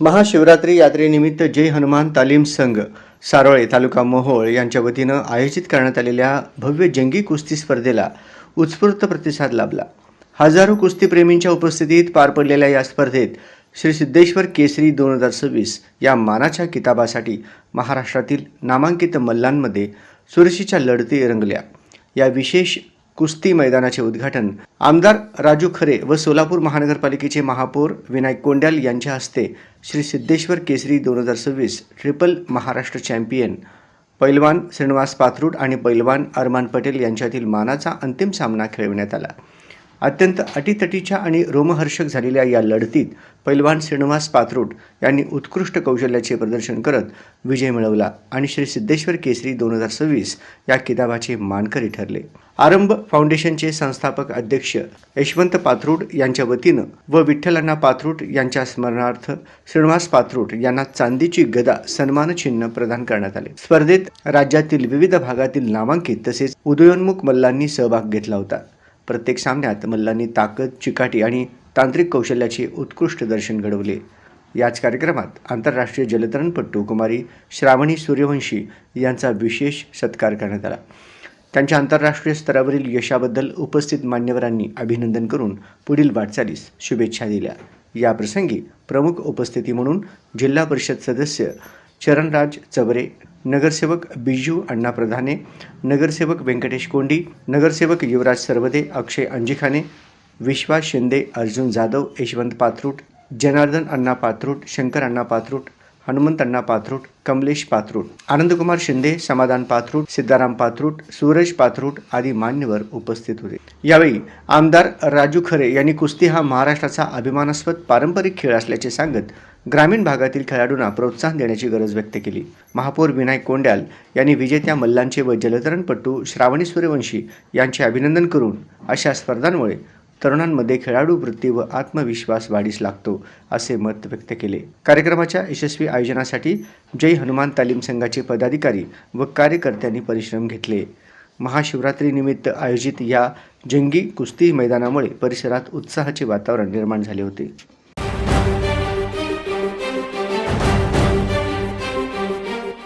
महाशिवरात्री यात्रेनिमित्त जय हनुमान तालीम संघ सारोळे तालुका मोहोळ यांच्या वतीनं आयोजित करण्यात आलेल्या भव्य जंगी कुस्ती स्पर्धेला उत्स्फूर्त प्रतिसाद लाभला। हजारो कुस्तीप्रेमींच्या उपस्थितीत पार पडलेल्या या स्पर्धेत श्री सिद्धेश्वर केसरी 2026 या मानाच्या किताबासाठी महाराष्ट्रातील नामांकित मल्लांमध्ये चुरशीच्या लढती रंगल्या। या विशेष कुस्ती मैदानाचे उद्घाटन आमदार राजू खरे व सोलापूर महानगरपालिकेचे महापौर विनायक कोंड्याल यांच्या हस्ते श्री सिद्धेश्वर केसरी 2026 ट्रिपल महाराष्ट्र चॅम्पियन पैलवान श्रीनिवास पाथरूड आणि पैलवान अरमान पटेल यांच्यातील मानाचा अंतिम सामना खेळविण्यात आला। अत्यंत अटीतटीच्या आणि रोमहर्षक झालेल्या या लढतीत पैलवान श्रीनिवास पाथरूड यांनी उत्कृष्ट कौशल्याचे प्रदर्शन करत विजय मिळवला आणि श्री सिद्धेश्वर केसरी 2026 या किताबाचे मानकरी ठरले। आरंभ फाउंडेशनचे संस्थापक अध्यक्ष यशवंत पाथरूड यांच्या वतीनं व विठ्ठलअण्णा पाथरूड यांच्या स्मरणार्थ श्रीनिवास पाथरूड यांना चांदीची गदा सन्मान चिन्ह प्रदान करण्यात आले। स्पर्धेत राज्यातील विविध भागातील नामांकित तसेच उदयोन्मुख मल्लांनी सहभाग घेतला होता। प्रत्येक सामन्यात मल्लांनी ताकद, चिकाटी आणि तांत्रिक कौशल्याचे उत्कृष्ट दर्शन घडवले। याच कार्यक्रमात आंतरराष्ट्रीय जलतरणपटू कुमारी श्रावणी सूर्यवंशी यांचा विशेष सत्कार करण्यात आला। त्यांच्या आंतरराष्ट्रीय स्तरावरील यशाबद्दल उपस्थित मान्यवरांनी अभिनंदन करून पुढील वाटचालीस शुभेच्छा दिल्या। या प्रसंगी प्रमुख उपस्थिती म्हणून जिल्हा परिषद सदस्य चरणराज चबरे, नगरसेवक बिजू अण्णा प्रधाने, नगरसेवक व्यंकटेश कोंडी, नगरसेवक युवराज सरवदे, अक्षय अंजिखाने, विश्वास शिंदे, अर्जुन जाधव, यशवंत पाथरूड, जनार्दन अण्णा पाथरूड, शंकर अण्णा पाथरूड, हनुमंत अण्णा पाथरूड, कमलेश पाथरूड, आनंदकुमार शिंदे, समाधान पाथरूड, सिद्धाराम पाथरूड, सूरज पाथरूड आदी मान्यवर उपस्थित होते। यावेळी आमदार राजू खरे यांनी कुस्ती हा महाराष्ट्राचा अभिमानास्पद पारंपरिक खेळ असल्याचे सांगत ग्रामीण भागातील खेळाडूंना प्रोत्साहन देण्याची गरज व्यक्त केली। महापौर विनायक कोंड्याल यांनी विजेत्या मल्लांचे व जलतरणपटू श्रावणी सूर्यवंशी यांचे अभिनंदन करून अशा स्पर्धांमुळे तरुणांमध्ये खेळाडू वृत्ती व आत्मविश्वास वाढीस लागतो असे मत व्यक्त केले। कार्यक्रमाच्या यशस्वी आयोजनासाठी जय हनुमान तालीम संघाचे पदाधिकारी व कार्यकर्त्यांनी परिश्रम घेतले। महाशिवरात्रीनिमित्त आयोजित या जंगी कुस्ती मैदानामुळे परिसरात उत्साहाचे वातावरण निर्माण झाले होते।